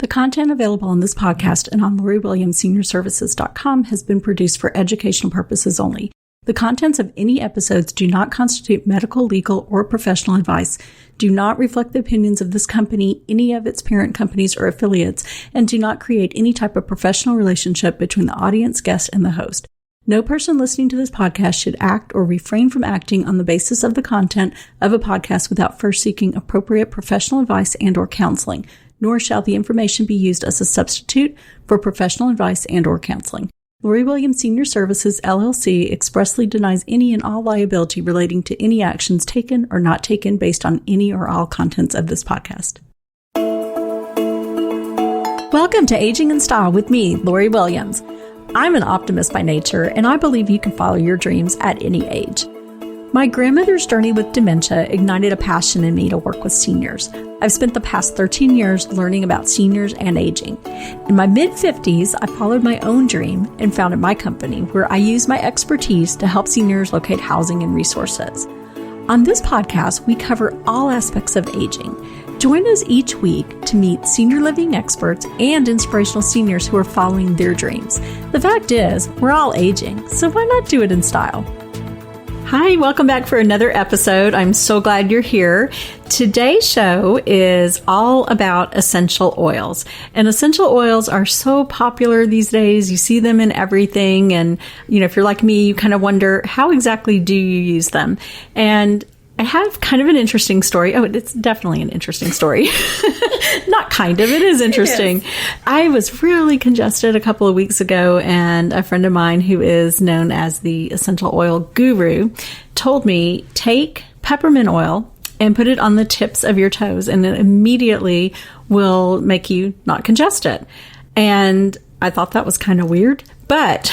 The content available on this podcast and on LoriWilliamsSeniorServices.com has been produced for educational purposes only. The contents of any episodes do not constitute medical, legal, or professional advice, do not reflect the opinions of this company, any of its parent companies or affiliates, and do not create any type of professional relationship between the audience, guest, and the host. No person listening to this podcast should act or refrain from acting on the basis of the content of a podcast without first seeking appropriate professional advice and or counseling, nor shall the information be used as a substitute for professional advice and or counseling. Joie Williams Senior Services, LLC expressly denies any and all liability relating to any actions taken or not taken based on any or all contents of this podcast. Welcome to Aging in Style with me, Joie Williams. I'm an optimist by nature, and I believe you can follow your dreams at any age. My grandmother's journey with dementia ignited a passion in me to work with seniors. I've spent the past 13 years learning about seniors and aging. In my mid-50s, I followed my own dream and founded my company, where I use my expertise to help seniors locate housing and resources. On this podcast, we cover all aspects of aging. Join us each week to meet senior living experts and inspirational seniors who are following their dreams. The fact is, we're all aging, so why not do it in style? Hi, welcome back for another episode. I'm so glad you're here. Today's show is all about essential oils. And essential oils are so popular these days. You see them in everything. And, if you're like me, you kind of wonder, how exactly do you use them? And I have kind of an interesting story. Oh, it's definitely an interesting story. Not kind of, it is interesting. It is. I was really congested a couple of weeks ago, and a friend of mine who is known as the essential oil guru told me, take peppermint oil and put it on the tips of your toes, and it immediately will make you not congested. And I thought that was kind of weird, but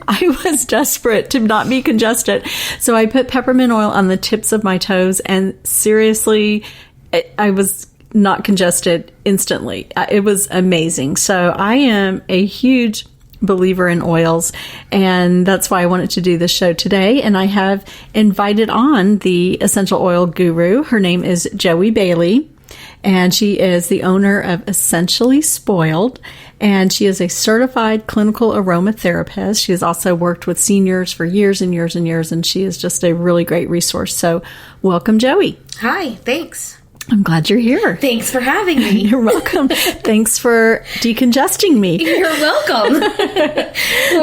I was desperate to not be congested. So I put peppermint oil on the tips of my toes, and seriously, I was not congested instantly. It was amazing. So I am a huge believer in oils, and that's why I wanted to do this show today. And I have invited on the essential oil guru. Her name is Joie Bailey, and she is the owner of Essentially Spoiled, and she is a certified clinical aromatherapist. She has also worked with seniors for years and years and years, and she is just a really great resource. So welcome, Joie. Hi, thanks. I'm glad you're here. Thanks for having me. You're welcome. Thanks for decongesting me. You're welcome.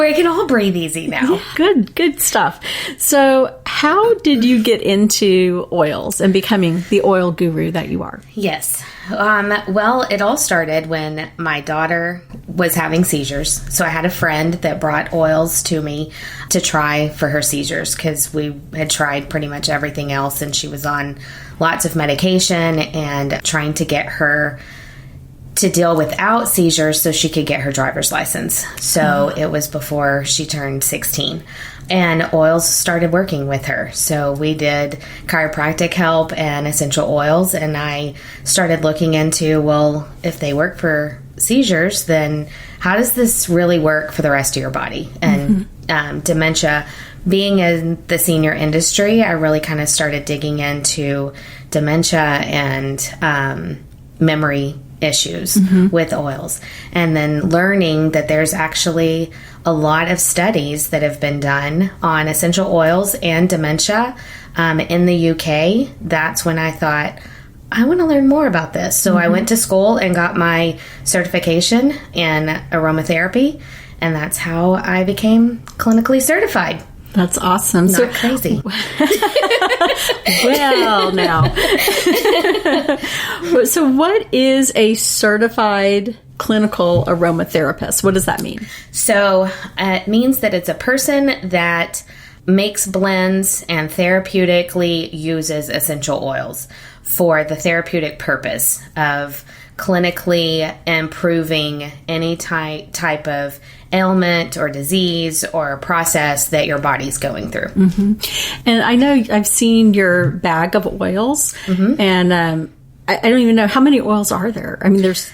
We can all breathe easy now. Yeah, good stuff. So how did you get into oils and becoming the oil guru that you are? Yes. Well, it all started when my daughter was having seizures. So I had a friend that brought oils to me to try for her seizures, because we had tried pretty much everything else, and she was on lots of medication and trying to get her to deal without seizures so she could get her driver's license. So it was before she turned 16. And oils started working with her. So we did chiropractic help and essential oils. And I started looking into, well, if they work for seizures, then how does this really work for the rest of your body? And dementia, being in the senior industry, I really kind of started digging into dementia and memory issues with oils, and then learning that there's actually a lot of studies that have been done on essential oils and dementia in the UK. That's when I thought, I want to learn more about this. So I went to school and got my certification in aromatherapy, and that's how I became clinically certified. That's awesome. Not crazy. Well, now. So what is a certified clinical aromatherapist? What does that mean? So it means that it's a person that makes blends and therapeutically uses essential oils for the therapeutic purpose of clinically improving any type of ailment or disease or process that your body's going through. And I know I've seen your bag of oils, and I don't even know, how many oils are there? I mean, there's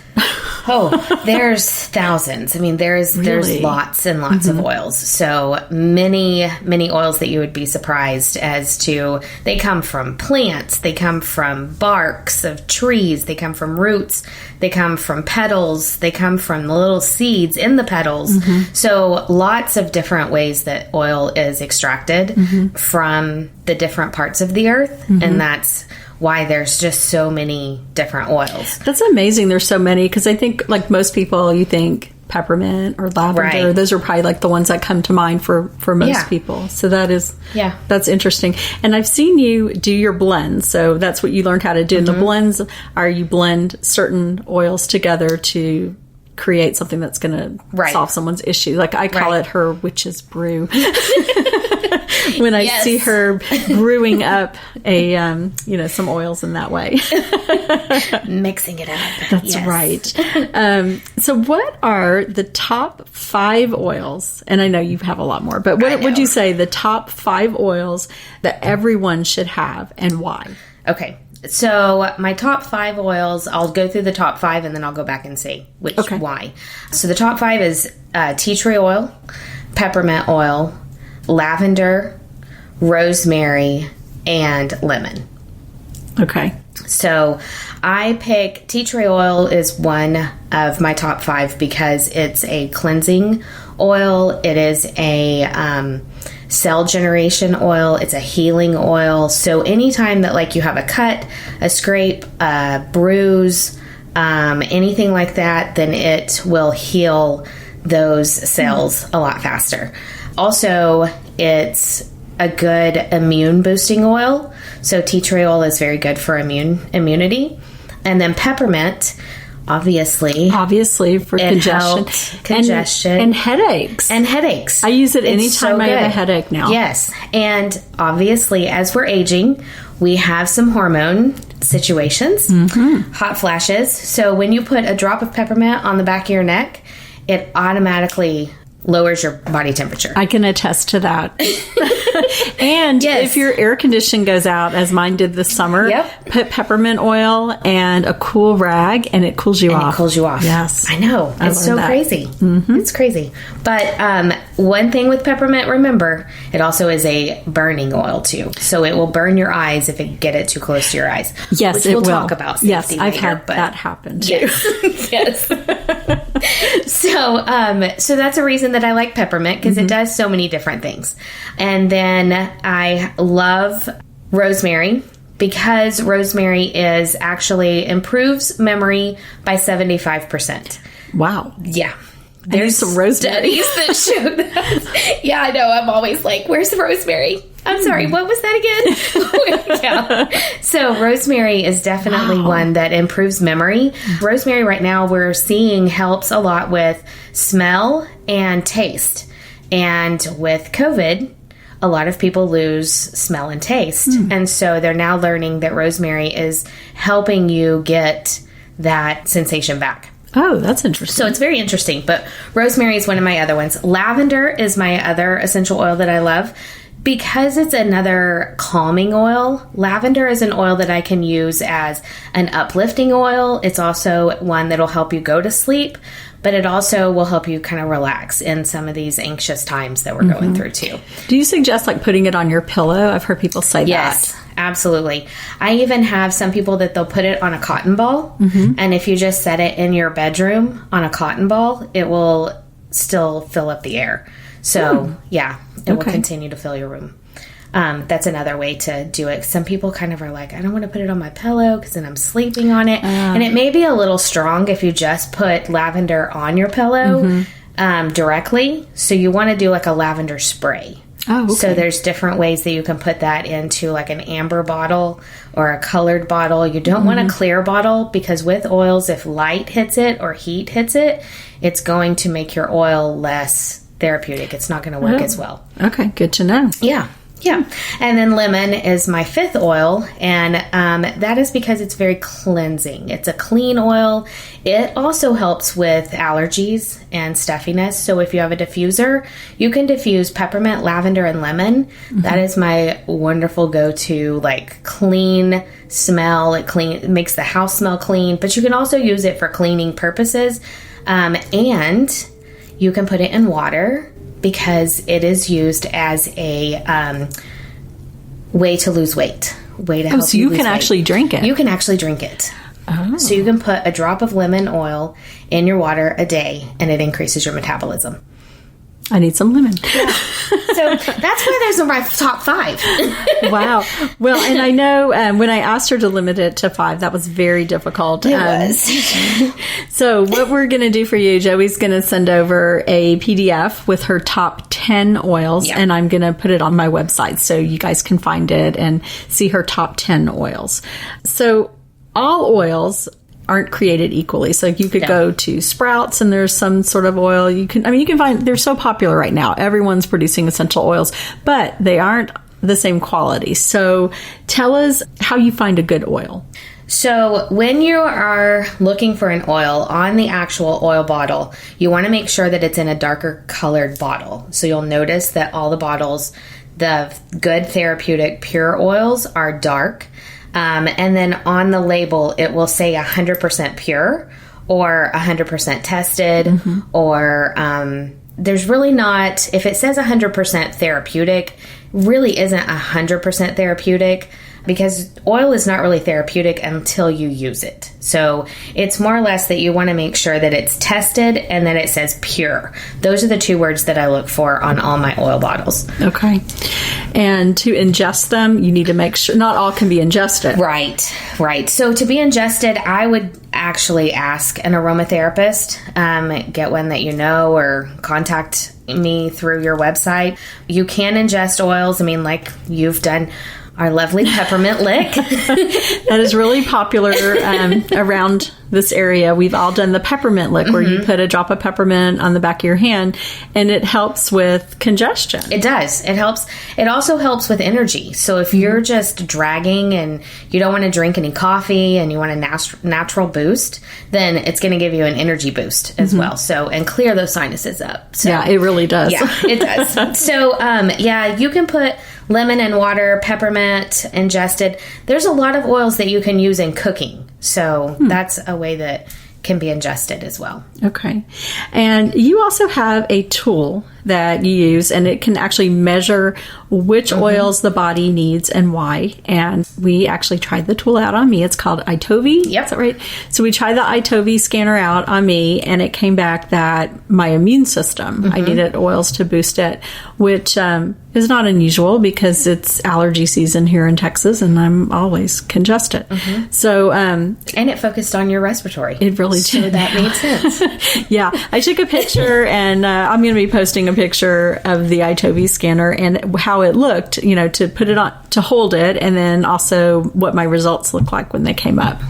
Oh, there's thousands. I mean, there's lots and lots of oils. So many oils that you would be surprised as to. They come from plants. They come from barks of trees. They come from roots. They come from petals. They come from the little seeds in the petals. So lots of different ways that oil is extracted from the different parts of the earth. And that's why there's just so many different oils. That's amazing. There's so many, because I think, like most people, you think peppermint or lavender. Right. Those are probably like the ones that come to mind for most people. So that's interesting. And I've seen you do your blends. So that's what you learned how to do. And the blends are you blend certain oils together to create something that's going to solve someone's issue. Like I call it her witch's brew. When I see her brewing up some oils in that way. Mixing it up. That's right. So what are the top 5 oils? And I know you have a lot more, but what would you say the top 5 oils that everyone should have and why? Okay. So my top 5 oils, I'll go through the top 5 and then I'll go back and say why. So the top 5 is tea tree oil, peppermint oil, lavender, rosemary, and lemon. Okay. So I pick tea tree oil is one of my top 5 because it's a cleansing oil. It is a cell generation oil. It's a healing oil. So anytime that like you have a cut, a scrape, a bruise, anything like that, then it will heal those cells a lot faster. Also, it's a good immune boosting oil. So tea tree oil is very good for immunity. And then peppermint, obviously for congestion and headaches. I use it anytime I have a headache now. Yes. And obviously, as we're aging, we have some hormone situations, hot flashes. So when you put a drop of peppermint on the back of your neck, it automatically lowers your body temperature. I can attest to that. And if your air condition goes out, as mine did this summer, put peppermint oil and a cool rag, and it cools you off. It cools you off. Yes. I know. It's so crazy. It's crazy. But one thing with peppermint, remember, it also is a burning oil, too. So it will burn your eyes if you get it too close to your eyes. Yes, which it will. We'll talk about safety later, I've had that happen, too. Yes. So that's a reason that I like peppermint, because it does so many different things. And then I love rosemary, because rosemary is actually improves memory by 75%. Wow. Yeah. There's some rosemary studies that show that. Yeah, I know. I'm always like, where's the rosemary? I'm sorry, what was that again? So rosemary is definitely one that improves memory. Rosemary right now we're seeing helps a lot with smell and taste. And with COVID, a lot of people lose smell and taste. And so they're now learning that rosemary is helping you get that sensation back. Oh, that's interesting. So it's very interesting. But rosemary is one of my other ones. Lavender is my other essential oil that I love. Because it's another calming oil, lavender is an oil that I can use as an uplifting oil. It's also one that'll help you go to sleep, but it also will help you kind of relax in some of these anxious times that we're going through too. Do you suggest like putting it on your pillow? I've heard people say that. Yes, absolutely. I even have some people that they'll put it on a cotton ball, and if you just set it in your bedroom on a cotton ball, it will still fill up the air. So, it will continue to fill your room. That's another way to do it. Some people kind of are like, I don't want to put it on my pillow because then I'm sleeping on it. And it may be a little strong if you just put lavender on your pillow directly. So you want to do like a lavender spray. Oh, okay. So there's different ways that you can put that into like an amber bottle or a colored bottle. You don't want a clear bottle, because with oils, if light hits it or heat hits it, it's going to make your oil less therapeutic. It's not going to work as well. Okay, good to know. Yeah. Yeah. And then lemon is my fifth oil, and that is because it's very cleansing. It's a clean oil. It also helps with allergies and stuffiness. So if you have a diffuser, you can diffuse peppermint, lavender, and lemon. Mm-hmm. That is my wonderful go-to, like, clean smell. It makes the house smell clean, but you can also use it for cleaning purposes. And you can put it in water, because it is used as a way to lose weight. Way to help so you can lose actually weight. drink it. You can actually drink it. Oh. So you can put a drop of lemon oil in your water a day, and it increases your metabolism. I need some lemon. Yeah. So that's why those are my top 5. Wow. Well, and I know when I asked her to limit it to 5, that was very difficult. It was. So what we're going to do for you, Joey's going to send over a PDF with her top 10 oils, and I'm going to put it on my website so you guys can find it and see her top 10 oils. So all oils aren't created equally. So you could go to Sprouts and there's some sort of oil. You can find, they're so popular right now. Everyone's producing essential oils, but they aren't the same quality. So tell us how you find a good oil. So when you are looking for an oil on the actual oil bottle, you want to make sure that it's in a darker colored bottle. So you'll notice that all the bottles, the good therapeutic pure oils, are dark. And then on the label, it will say 100% pure or 100% tested, or there's really not, if it says 100% therapeutic, really isn't 100% therapeutic, because oil is not really therapeutic until you use it. So it's more or less that you want to make sure that it's tested and that it says pure. Those are the 2 words that I look for on all my oil bottles. Okay. And to ingest them, you need to make sure not all can be ingested. Right. So to be ingested, I would actually ask an aromatherapist, get one that you know, or contact me through your website. You can ingest oils. I mean, like you've done our lovely peppermint lick. That is really popular around this area. We've all done the peppermint lick, where you put a drop of peppermint on the back of your hand, and it helps with congestion. It does. It helps. It also helps with energy. So if you're just dragging and you don't want to drink any coffee and you want a natural boost, then it's going to give you an energy boost as well. So, and clear those sinuses up. So, yeah, it really does. Yeah, it does. So, you can put lemon and water, peppermint, ingested. There's a lot of oils that you can use in cooking. So that's a way that can be ingested as well. Okay. And you also have a tool that you use, and it can actually measure which oils the body needs and why. And we actually tried the tool out on me. It's called Itovi. Yep. Is that right? So we tried the Itovi scanner out on me, and it came back that my immune system, I needed oils to boost it, which is not unusual because it's allergy season here in Texas, and I'm always congested. So, and it focused on your respiratory. It really did. So that made sense. Yeah. I took a picture, and I'm going to be posting a picture of the Itovi scanner and how it looked, to put it on, to hold it, and then also what my results looked like when they came up.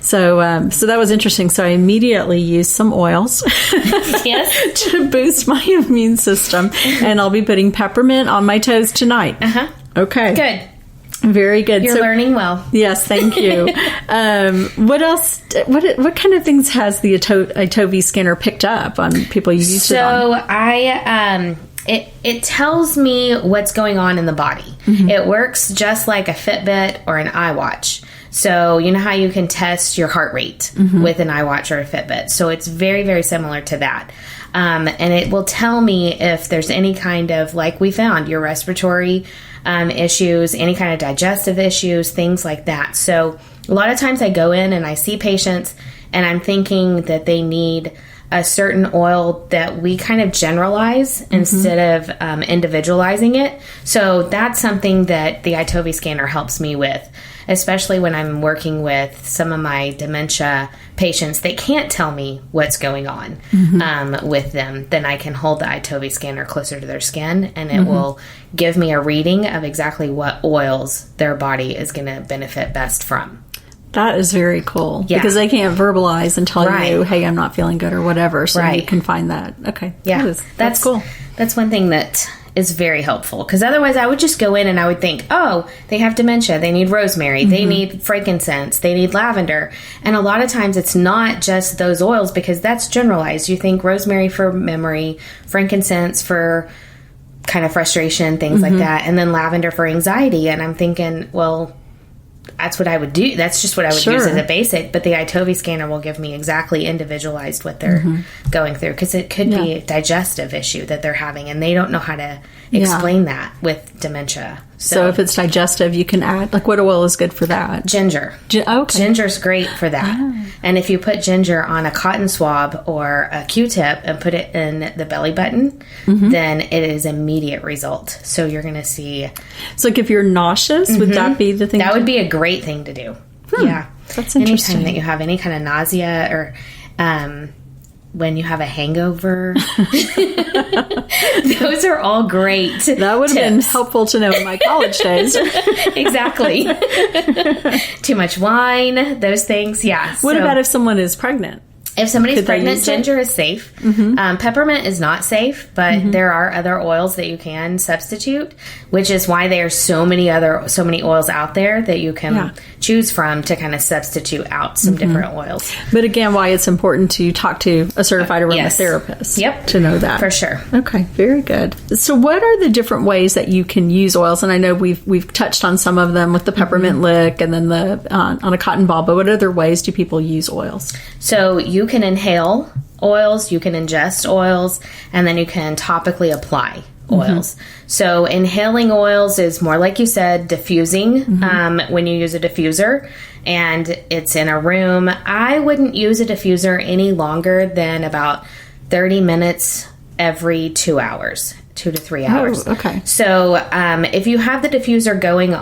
So, so that was interesting. So I immediately used some oils to boost my immune system, and I'll be putting peppermint on my toes tonight. Okay. Good. Very good. You're learning well. Yes, thank you. What else? What kind of things has the Itovi scanner picked up on people you used it on? So it tells me what's going on in the body. It works just like a Fitbit or an iWatch. So you know how you can test your heart rate with an iWatch or a Fitbit. So it's very, very similar to that. And it will tell me if there's any kind of, like we found, your respiratory issues, any kind of digestive issues, things like that. So a lot of times I go in and I see patients and I'm thinking that they need a certain oil that we kind of generalize instead of individualizing it. So that's something that the Itovi scanner helps me with, especially when I'm working with some of my dementia patients. They can't tell me what's going on with them. Then I can hold the Itovi scanner closer to their skin, and it will give me a reading of exactly what oils their body is going to benefit best from. That is very cool. Yeah. Because they can't verbalize and tell you, hey, I'm not feeling good or whatever. So you can find that. Okay. Yeah. That's cool. That's one thing that is very helpful, because otherwise I would just go in and I would think, oh, they have dementia, they need rosemary, they need frankincense, they need lavender. And a lot of times it's not just those oils, because that's generalized. You think rosemary for memory, frankincense for kind of frustration, things like that, and then lavender for anxiety. And I'm thinking, well, that's what I would do. That's just what I would use as a basic. But the iTovi scanner will give me exactly individualized what they're going through, because it could be a digestive issue that they're having, and they don't know how to explain that with dementia. So if it's digestive, you can add, like, what oil is good for that? Ginger. Ginger's great for that. And if you put ginger on a cotton swab or a Q-tip and put it in the belly button, then it is immediate result. So you're going to see. So like if you're nauseous, would that be the thing? That would be a great thing to do. Yeah. That's interesting. Anytime that you have any kind of nausea, or when you have a hangover, those are all great. That would have been helpful to know in my college days. Exactly. Too much wine, those things. Yeah. What about if someone is pregnant? If somebody's pregnant, ginger is safe. Peppermint is not safe, but there are other oils that you can substitute, which is why there's so many oils out there that you can choose from to kind of substitute out some different oils. But again, why it's important to talk to a certified aromatherapist. Yep. To know that. For sure. Okay, very good. So what are the different ways that you can use oils? And I know we've touched on some of them with the peppermint lick and then the on a cotton ball, but what other ways do people use oils? So you can inhale oils, you can ingest oils, and then you can topically apply oils. So inhaling oils is more, like you said, diffusing when you use a diffuser and it's in a room. I wouldn't use a diffuser any longer than about 30 minutes every 2 hours. 2 to 3 hours. Oh, okay. So if you have the diffuser going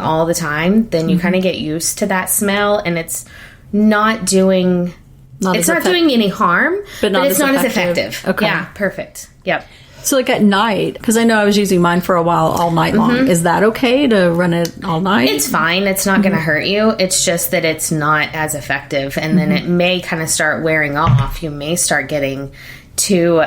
all the time, then you kind of get used to that smell, and it's not doing any harm, but it's not as effective. Okay. Yeah, perfect. Yep. So like at night, because I know I was using mine for a while all night long. Is that okay to run it all night? It's fine. It's not going to hurt you. It's just that it's not as effective, and then it may kind of start wearing off. You may start getting too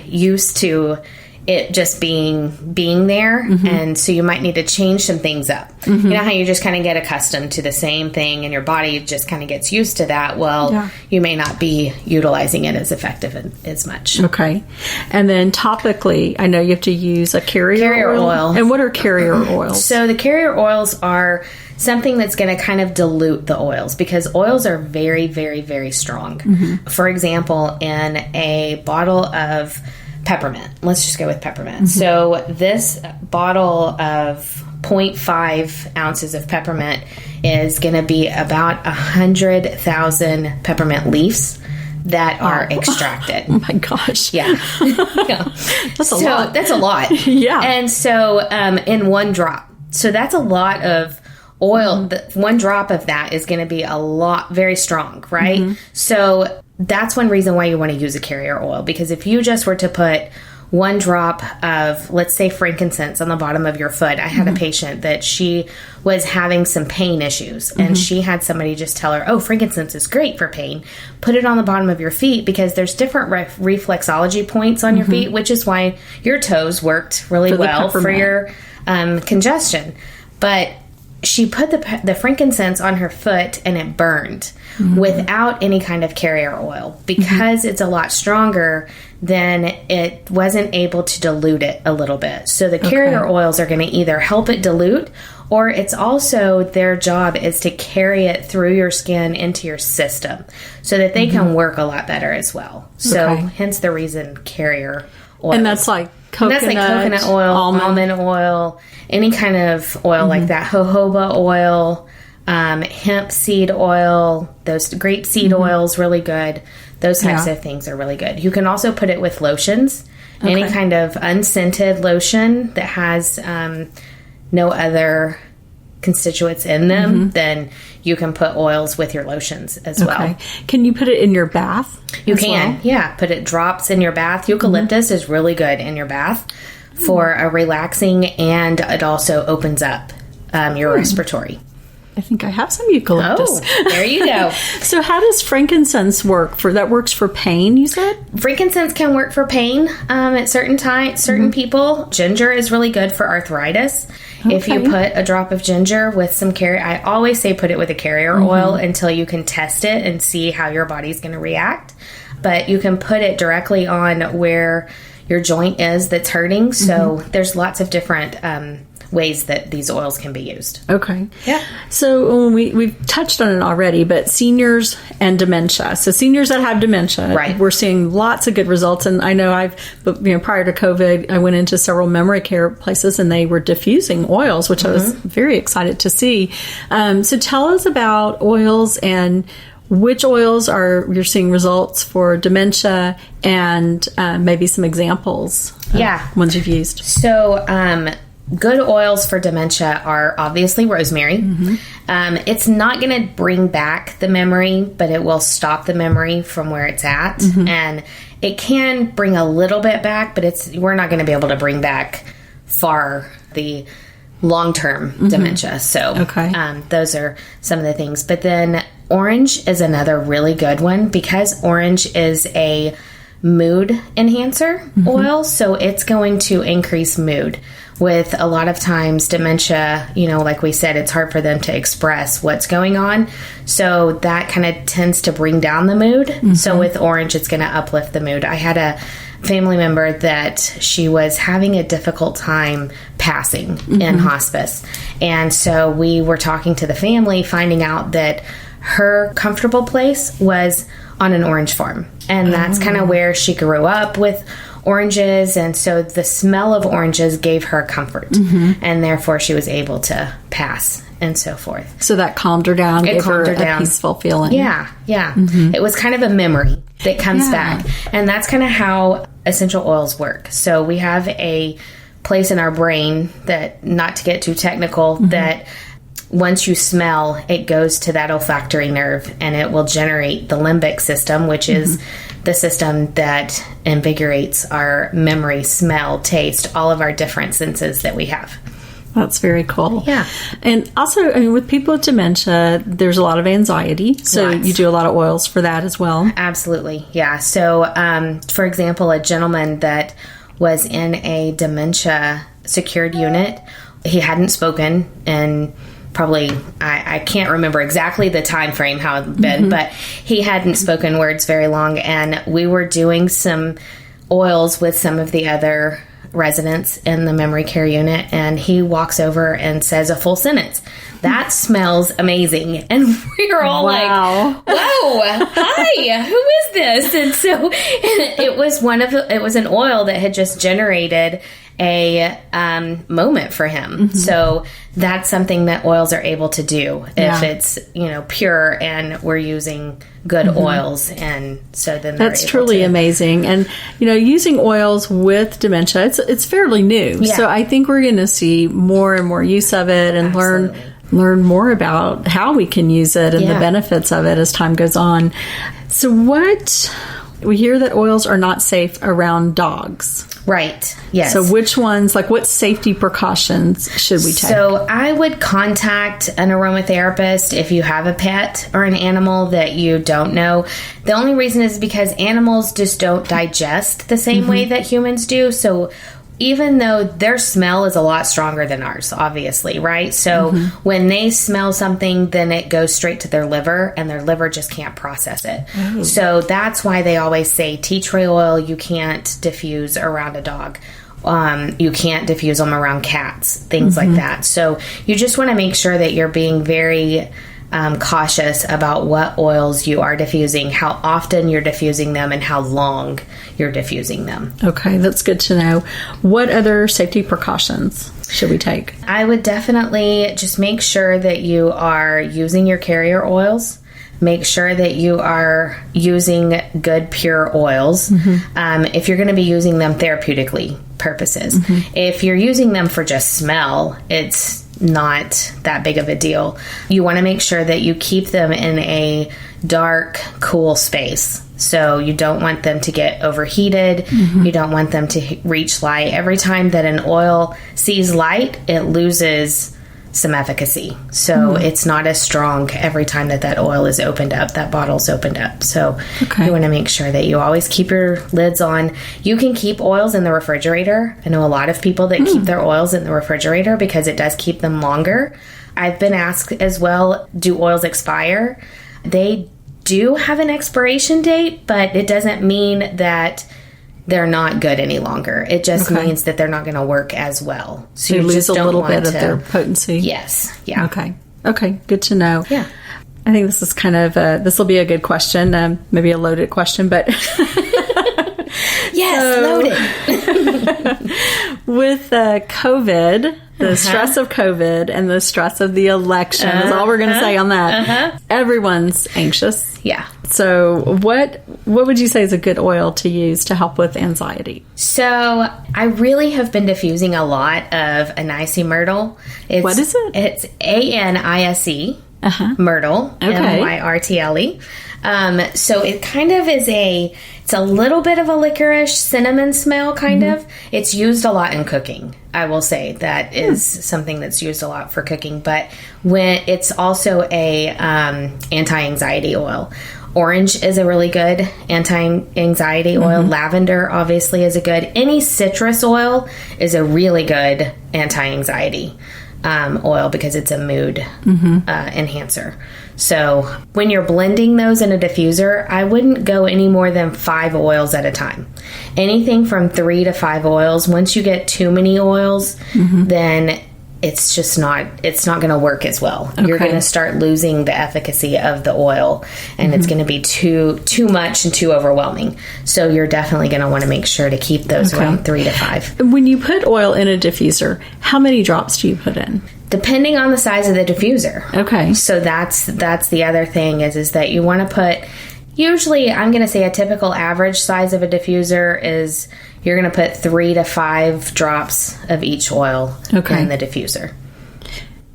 used to it just being there, and so you might need to change some things up. You know how you just kind of get accustomed to the same thing and your body just kind of gets used to that? Well, you may not be utilizing it as effective as much. Okay. And then topically, I know you have to use a carrier oil. And what are carrier oils? So the carrier oils are something that's going to kind of dilute the oils, because oils are very, very, very strong. For example, in a bottle of peppermint. Let's just go with peppermint. So this bottle of 0.5 ounces of peppermint is going to be about 100,000 peppermint leaves that are extracted. Oh my gosh. Yeah. That's a lot. That's a lot. Yeah. And so in one drop. So that's a lot of oil. One drop of that is going to be a lot, very strong, right? So that's one reason why you want to use a carrier oil, because if you just were to put one drop of, let's say, frankincense on the bottom of your foot. I had a patient that she was having some pain issues, and she had somebody just tell her, oh, frankincense is great for pain. Put it on the bottom of your feet, because there's different reflexology points on your feet, which is why your toes worked really well for your congestion. But she put the frankincense on her foot and it burned without any kind of carrier oil, because it's a lot stronger. Then it wasn't able to dilute it a little bit. So the carrier oils are going to either help it dilute, or it's also their job is to carry it through your skin into your system so that they can work a lot better as well. So hence the reason carrier oil. And that's like coconut oil, almond oil, any kind of oil like that, jojoba oil, hemp seed oil, those grape seed oils, really good. Those types of things are really good. You can also put it with lotions, any kind of unscented lotion that has no other constituents in them, then you can put oils with your lotions as well. Can you put it in your bath? You can, put it drops in your bath. Eucalyptus is really good in your bath for a relaxing, and it also opens up your respiratory. I think I have some eucalyptus. Oh, there you go. So how does frankincense work? That works for pain, you said? Frankincense can work for pain at certain times, certain people. Ginger is really good for arthritis. Okay. If you put a drop of ginger with some I always say put it with a carrier oil until you can test it and see how your body's going to react. But you can put it directly on where your joint is that's hurting. So there's lots of different ways that these oils can be used. Okay. Yeah. So we've touched on it already, but seniors and dementia. So seniors that have dementia, right, we're seeing lots of good results. And I know prior to COVID, I went into several memory care places and they were diffusing oils, which I was very excited to see. So tell us about oils and which oils you're seeing results for dementia, and maybe some examples. Ones you've used. So, good oils for dementia are obviously rosemary. It's not going to bring back the memory, but it will stop the memory from where it's at. And it can bring a little bit back, but we're not going to be able to bring back far the long-term dementia. So those are some of the things. But then orange is another really good one because orange is a mood enhancer oil. So it's going to increase mood. With a lot of times dementia, like we said, it's hard for them to express what's going on. So that kind of tends to bring down the mood. So with orange, it's going to uplift the mood. I had a family member that she was having a difficult time passing in hospice. And so we were talking to the family, finding out that her comfortable place was on an orange farm. And that's kind of where she grew up with oranges, and so the smell of oranges gave her comfort, and therefore she was able to pass and so forth. So that calmed her down, gave her a peaceful feeling. Yeah. It was kind of a memory that comes back, and that's kind of how essential oils work. So we have a place in our brain that, not to get too technical, that once you smell, it goes to that olfactory nerve, and it will generate the limbic system, which is the system that invigorates our memory, smell, taste, all of our different senses that we have. That's very cool. Yeah. And also, with people with dementia, there's a lot of anxiety. So you do a lot of oils for that as well. Absolutely. Yeah. So, for example, a gentleman that was in a dementia secured unit, he hadn't spoken in probably, I can't remember exactly the time frame, how it had been, but he hadn't spoken words very long. And we were doing some oils with some of the other residents in the memory care unit. And he walks over and says a full sentence. That smells amazing. And we were all like, whoa, hi, who is this? And so it was an oil that had just generated a moment for him. So that's something that oils are able to do if it's pure and we're using good oils, and so then that's truly amazing. And using oils with dementia, it's fairly new. So I think we're going to see more and more use of it and learn more about how we can use it and the benefits of it as time goes on. So we hear that oils are not safe around dogs. Right. Yes. So which ones, what safety precautions should we take? So I would contact an aromatherapist if you have a pet or an animal that you don't know. The only reason is because animals just don't digest the same way that humans do. So even though their smell is a lot stronger than ours, obviously, right? So when they smell something, then it goes straight to their liver, and their liver just can't process it. So that's why they always say tea tree oil you can't diffuse around a dog. You can't diffuse them around cats, things like that. So you just want to make sure that you're being very cautious about what oils you are diffusing, how often you're diffusing them, and how long you're diffusing them. Okay, that's good to know. What other safety precautions should we take? I would definitely just make sure that you are using your carrier oils. Make sure that you are using good pure oils. If you're going to be using them therapeutically purposes. If you're using them for just smell, it's not that big of a deal. You want to make sure that you keep them in a dark, cool space. So you don't want them to get overheated. You don't want them to reach light. Every time that an oil sees light, it loses some efficacy. So it's not as strong every time that oil is opened up, that bottle's opened up. So you want to make sure that you always keep your lids on. You can keep oils in the refrigerator. I know a lot of people that keep their oils in the refrigerator because it does keep them longer. I've been asked as well, do oils expire? They do have an expiration date, but it doesn't mean that they're not good any longer. It just means that they're not going to work as well. So you lose a little bit of their potency. Yes. Yeah. Okay. Good to know. Yeah. I think this is kind of this will be a good question, maybe a loaded question, but loaded. With COVID, the stress of COVID and the stress of the election is all we're going to say on that. Everyone's anxious. Yeah. So what would you say is a good oil to use to help with anxiety? So I really have been diffusing a lot of Anise myrtle. What is it? It's ANISE myrtle, MYRTLE. So it kind of is it's a little bit of a licorice cinnamon smell, kind of. It's used a lot in cooking. I will say that is something that's used a lot for cooking, but when it's also a anti-anxiety oil. Orange is a really good anti-anxiety oil. Lavender obviously is a good. Any citrus oil is a really good anti-anxiety oil because it's a mood enhancer. So when you're blending those in a diffuser, I wouldn't go any more than 5 oils at a time. Anything from 3 to 5 oils. Once you get too many oils, then it's just not going to work as well. You're going to start losing the efficacy of the oil, and it's going to be too much and too overwhelming. So you're definitely going to want to make sure to keep those around 3 to 5. When you put oil in a diffuser, how many drops do you put in? Depending on the size of the diffuser. Okay. So that's the other thing is that you want to put, usually I'm going to say a typical average size of a diffuser is you're going to put 3 to 5 drops of each oil in the diffuser.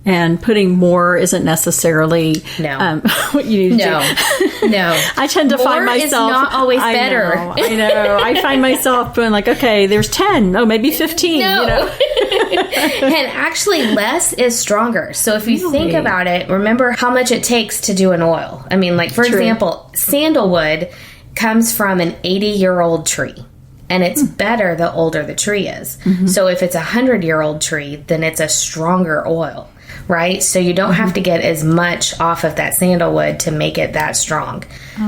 And putting more isn't necessarily what you need to do. No. I tend to find myself... Is not always better. I know. I find myself going like, okay, there's 10. Oh, maybe 15. No. You know? And actually, less is stronger. So if you think about it, remember how much it takes to do an oil. I mean, like, for example, sandalwood comes from an 80-year-old tree. And it's better the older the tree is. So if it's a 100-year-old tree, then it's a stronger oil, right? So you don't have to get as much off of that sandalwood to make it that strong.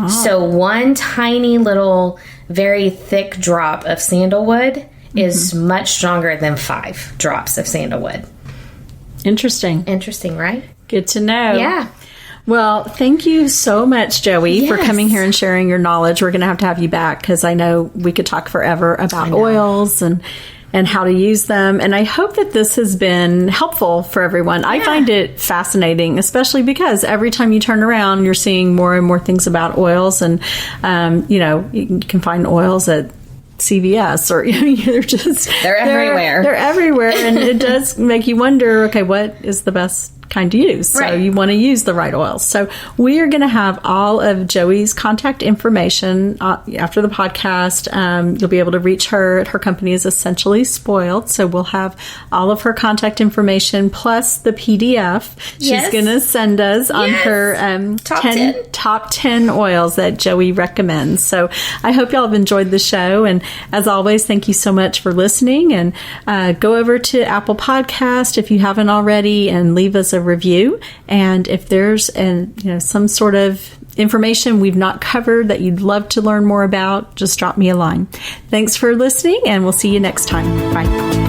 So one tiny little, very thick drop of sandalwood is much stronger than 5 drops of sandalwood. Interesting, right? Good to know. Yeah. Well, thank you so much, Joie, for coming here and sharing your knowledge. We're going to have you back because I know we could talk forever about oils and how to use them. And I hope that this has been helpful for everyone. I find it fascinating, especially because every time you turn around, you're seeing more and more things about oils. And, you can find oils at CVS or they're everywhere. They're everywhere. And it does make you wonder, okay, what is the best kind to use? So you want to use the right oils. So we are going to have all of Joie's contact information after the podcast. You'll be able to reach her. Her company is Essentially Spoiled. So we'll have all of her contact information plus the PDF she's going to send us on her top 10 oils that Joie recommends. So I hope y'all have enjoyed the show. And as always, thank you so much for listening. And go over to Apple Podcast if you haven't already and leave us a review. And if there's some sort of information we've not covered that you'd love to learn more about, just drop me a line. Thanks for listening, and we'll see you next time. Bye.